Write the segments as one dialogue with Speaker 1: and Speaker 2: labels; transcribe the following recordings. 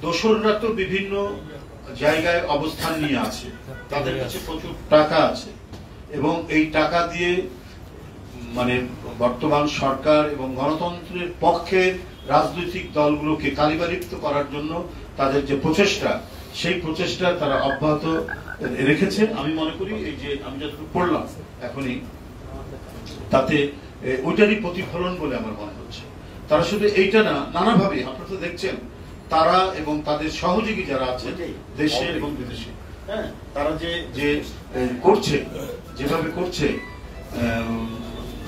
Speaker 1: দোসররা তো বিভিন্ন জায়গায় অবস্থান নিয়ে আছে, তাদের কাছে প্রচুর টাকা আছে এবং এই টাকা দিয়ে মানে বর্তমান সরকার এবং গণতন্ত্রের পক্ষের রাজনৈতিক দলগুলোকে কালিমালিপ্ত করার জন্য তাদের যে প্রচেষ্টা, সেই প্রচেষ্টা তারা অব্যাহত রেখেছে। আমি মনে করি এই যে আমি যতটুকু পড়লাম এখনই, তাতে ওইটারই প্রতিফলন বলে আমার মনে হচ্ছে। তারা শুধু এইটা না, নানাভাবে আপনারা তো দেখছেন তারা এবং তাদের সহযোগী যারা আছে দেশে এবং বিদেশে, হ্যাঁ, তারা যে করছে, যেভাবে করছে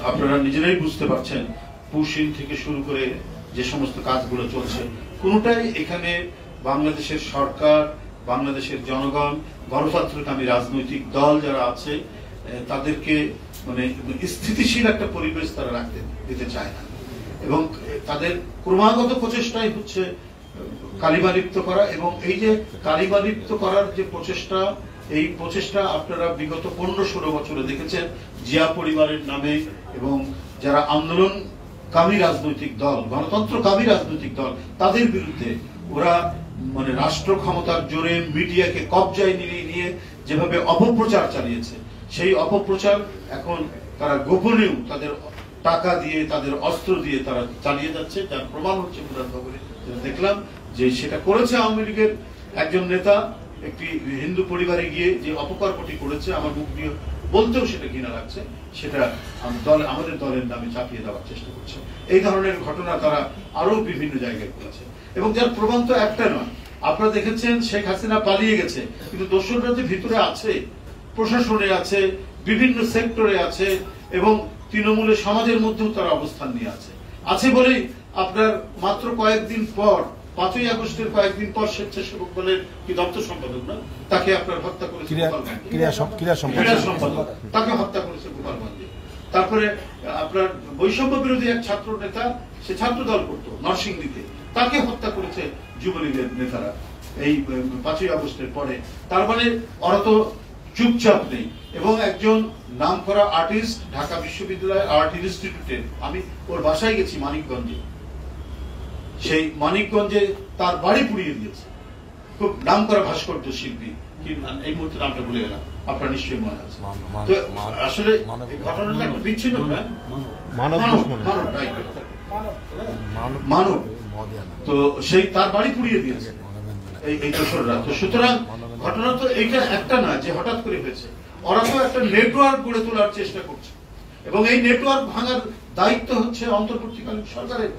Speaker 1: আপনারা নিজেরাই বুঝতে পারছেন। পুশিং থেকে শুরু করে যে সমস্ত কাজগুলো চলছে, কোনোটাই এখানে বাংলাদেশের সরকার, বাংলাদেশের জনগণ, গণতন্ত্রকামী রাজনৈতিক দল যারা আছে তাদেরকে মানে স্থিতিশীল একটা পরিবেশ তারা রাখতে দিতে চায় না এবং তাদের ক্রমাগত প্রচেষ্টাই হচ্ছে কালিমালিপ্ত করা। এবং এই যে কালিমালিপ্ত করার যে প্রচেষ্টা, এই প্রচেষ্টা আপনারা বিগত 15-16 বছরে দেখেছেন জিয়া পরিবারের নামে এবং যারা আন্দোলনকামী রাজনৈতিক দল, গণতন্ত্রকামী রাজনৈতিক দল, তাদের বিরুদ্ধে ওরা মানে রাষ্ট্র ক্ষমতার জোরে মিডিয়াকে কবজায় নিয়ে যেভাবে অপপ্রচার চালিয়েছে, সেই অপপ্রচার এখন তারা গোপনেও তাদের টাকা দিয়ে, তাদের অস্ত্র দিয়ে তারা চালিয়ে যাচ্ছে। যার প্রমাণ হচ্ছে মুরাদনগরে দেখলাম যে সেটা করেছে আওয়ামী লীগের একজন নেতা একটি হিন্দু পরিবারে গিয়ে যে অপকর্মটি করেছে, আমার মুখ দিয়ে বলতেও সেটা ঘৃণা লাগছে, সেটা আমাদের দলের নামে চাপিয়ে দেওয়ার চেষ্টা করছে। এই ধরনের ঘটনা তারা আরো বিভিন্ন জায়গায় করেছে এবং যার প্রমাণ তো একটা নয়। আপনারা দেখেছেন শেখ হাসিনা পালিয়ে গেছে, কিন্তু দোসররা যে ভিতরে আছে, প্রশাসনে আছে, বিভিন্ন সেক্টরে আছে এবং তৃণমূলের সমাজের মধ্যেও তারা অবস্থান নিয়ে আছে বলেই আপনার মাত্র কয়েকদিন পর 5ই আগস্টের কয়েকদিন পর স্বেচ্ছাসেবক দলের কি দপ্তর সম্পাদক না, তাকে আপনার হত্যা করেছে ক্রীড়া সম্পাদক, তাকে হত্যা করেছে গোপালগঞ্জে। তারপরে আপনার বৈষম্য বিরোধী এক ছাত্র নেতা, সে ছাত্র দল করতো নরসিংদীতে, তাকে হত্যা করেছে যুবলীগের নেতারা এই 5ই আগস্টের পরে। তার মানে ওরা তো চুপচাপ নেই। এবং একজন নামকরা আর্টিস্ট, ঢাকা বিশ্ববিদ্যালয়ের আর্ট ইনস্টিটিউটে, আমি ওর বাসায় গেছি মানিকগঞ্জে, সেই মানিকগঞ্জে তার বাড়ি পুড়িয়ে দিয়েছে। খুব নামকরা ভাস্কর্য শিল্পী, এই মুহূর্তে নামটা ভুলে গেলাম, আপনার নিশ্চয়ই মনে আছে। তো আসলে ঘটনাটা একটা বিচ্ছিন্ন মানব, তো সেই তার বাড়ি পুড়িয়ে দিয়েছে এই দোসররা। তো সুতরাং ঘটনা তো এইটা একটা না যে হঠাৎ করে হয়েছে, ওরা তো একটা নেটওয়ার্ক গড়ে তোলার চেষ্টা করছে এবং এই নেটওয়ার্ক ভাঙার দায়িত্ব হচ্ছে অন্তর্বর্তীকালীন সরকারের।